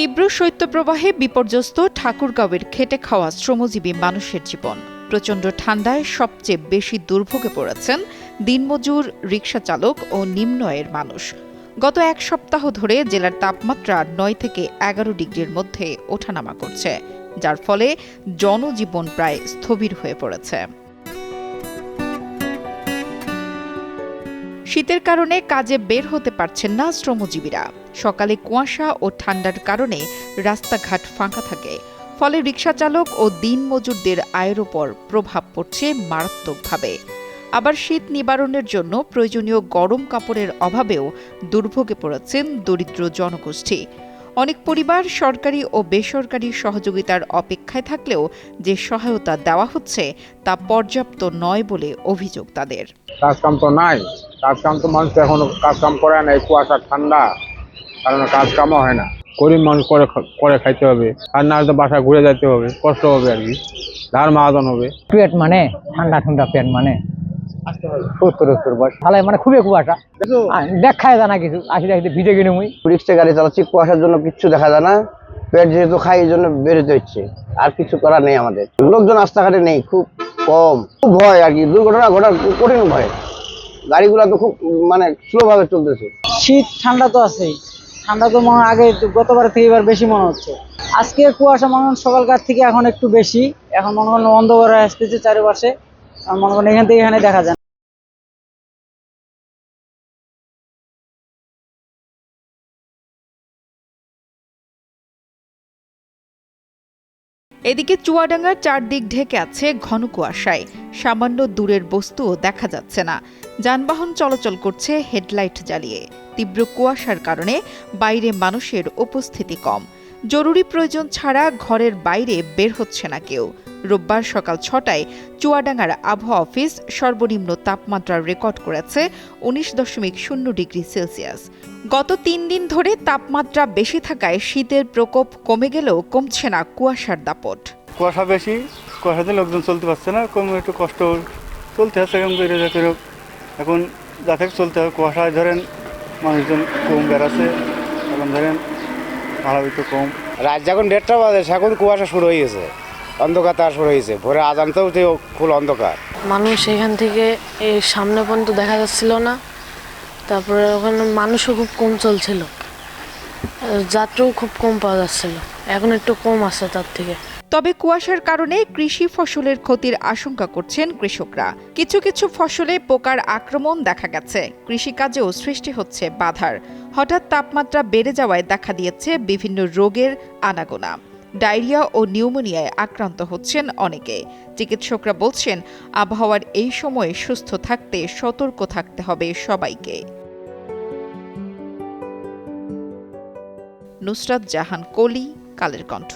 তীব্র শৈত্যপ্রবাহে বিপর্যস্ত ঠাকুরগাঁওয়ের খেটে খাওয়া শ্রমজীবী মানুষের জীবন। প্রচণ্ড ঠান্ডায় সবচেয়ে বেশি দুর্ভোগে পড়েছেন দিনমজুর, রিকশা চালক ও নিম্ন আয়ের মানুষ। গত এক সপ্তাহ ধরে জেলার তাপমাত্রা ৯ থেকে ১১ ডিগ্রির মধ্যে ওঠানামা করছে, যার ফলে জনজীবন প্রায় স্থবির হয়ে পড়েছে। শীতের কারণে কাজে বের হতে পারছেন না শ্রমজীবীরা। সকালে কুয়াশা ও ঠান্ডার কারণে রাস্তাঘাট ফাঁকা থাকে, ফলে রিকশা চালক ও দিনমজুরদের আয়ের ওপর প্রভাব পড়ছে মারাত্মকভাবে। আবার শীত নিবারণের জন্য প্রয়োজনীয় গরম কাপড়ের অভাবেও দুর্ভোগে পড়েছেন দরিদ্র জনগোষ্ঠী। অনেক পরিবার সরকারি ও বেসরকারি সহযোগিতার অপেক্ষায় থাকলেও যে সহায়তা দেওয়া হচ্ছে তা পর্যাপ্ত নয় বলে অভিযোগ তাদের। কাজকাম তো নাই, কাজকাম তো মানুষ এখনো কাজকাম করে না, এই কুয়াশা ঠান্ডা কারণে কাজকামও হয় না। গরিব মানুষ করে খাইতে হবে, আর না হলে বাসায় ঘুরে যেতে হবে, কষ্ট হবে আর কি, ধার মাহাজন হবে। পেট মানে ঠান্ডা ঠান্ডা পেট মানে ৭০ বয়স ঢালাই মানে খুবই কুয়াশা, দেখায় যায় না কিছু। আসলে ভিজে গেলে মুই রিক্সা গাড়ি চালাচ্ছি, কুয়াশার জন্য কিচ্ছু দেখা যায় না। পেট যেহেতু খাই এই জন্য বেরোতে হচ্ছে, আর কিছু করা নেই আমাদের। লোকজন রাস্তাঘাটে নেই, খুব কম, খুব ভয় আর কি, দুর্ঘটনা ঘটার কঠিন ভয়। গাড়িগুলো তো খুব মানে স্লো ভাবে চলতেছে। শীত ঠান্ডা তো আছেই, ঠান্ডা তো মনে আগে গতবার থেকে এবার বেশি মনে হচ্ছে। আজকে কুয়াশা মনে হয় সকালকার থেকে এখন একটু বেশি, এখন মনে করেন অন্ধকার আসতেছে চারিপাশে, মনে করেন এখান থেকে এখানে দেখা যায়। এদিকে চুয়াডাঙ্গার চারদিক ঢেকে আছে ঘন কুয়াশায়, সামান্য দূরের বস্তুও দেখা যাচ্ছে না। যানবাহন চলাচল করছে হেডলাইট জ্বালিয়ে। তীব্র কুয়াশার কারণে বাইরে মানুষের উপস্থিতি কম, জরুরি প্রয়োজন ছাড়া ঘরের বাইরে বের হচ্ছে না কেউ। রোববার সকাল ৬টায় চুয়াডাঙ্গার আবহাওয়া অফিস সর্বনিম্ন তাপমাত্রা রেকর্ড করেছে ১৯.০ ডিগ্রি সেলসিয়াস। গত ৩ দিন ধরে তাপমাত্রা বেশি থাকায় শীতের প্রকোপ কমে গেলেও কমছে না কুয়াশার দাপট। কুয়াশা বেশি, কুয়াশাতে লোকজন চলতে পারছে না, কম একটু কষ্ট চলতে হচ্ছে। এখন যাতে চলতে হবে, কুয়াশায় ধরেন মানুষজন কম বেড়াচ্ছে, এখন ধরেন ভাড়া একটু কম। রাত যখন ১:৩০ বাজে এখন কুয়াশা শুরু হয়ে গেছে, অন্ধকার তার শুরু হয়েছে। ভোরে আজানতেও ফুল অন্ধকার। মানুষ এখান থেকে এই সামনে পর্যন্ত দেখা যাচ্ছিল না। তারপরে ওখানে মানুষও খুব কম চলছিল, যাত্রাও খুব কম পাওয়া যাচ্ছিল। এখন একটু কম আছে তার থেকে। তবে কুয়াশার কারণে কৃষি ফসলের ক্ষতির আশঙ্কা করছেন কৃষকরা। কিছু কিছু ফসলে পোকার আক্রমণ দেখা গেছে, কৃষিকাজেও সৃষ্টি হচ্ছে বাধার। হঠাৎ তাপমাত্রা বেড়ে যাওয়ায় দেখা দিয়েছে বিভিন্ন রোগের আনাগোনা। ডায়রিয়া ও নিউমোনিয়ায় আক্রান্ত হচ্ছেন অনেকে। চিকিৎসকরা বলছেন, আবহাওয়ার এই সময়ে সুস্থ থাকতে সতর্ক থাকতে হবে সবাইকে। নুসরাত জাহান কলি, কালের কণ্ঠ।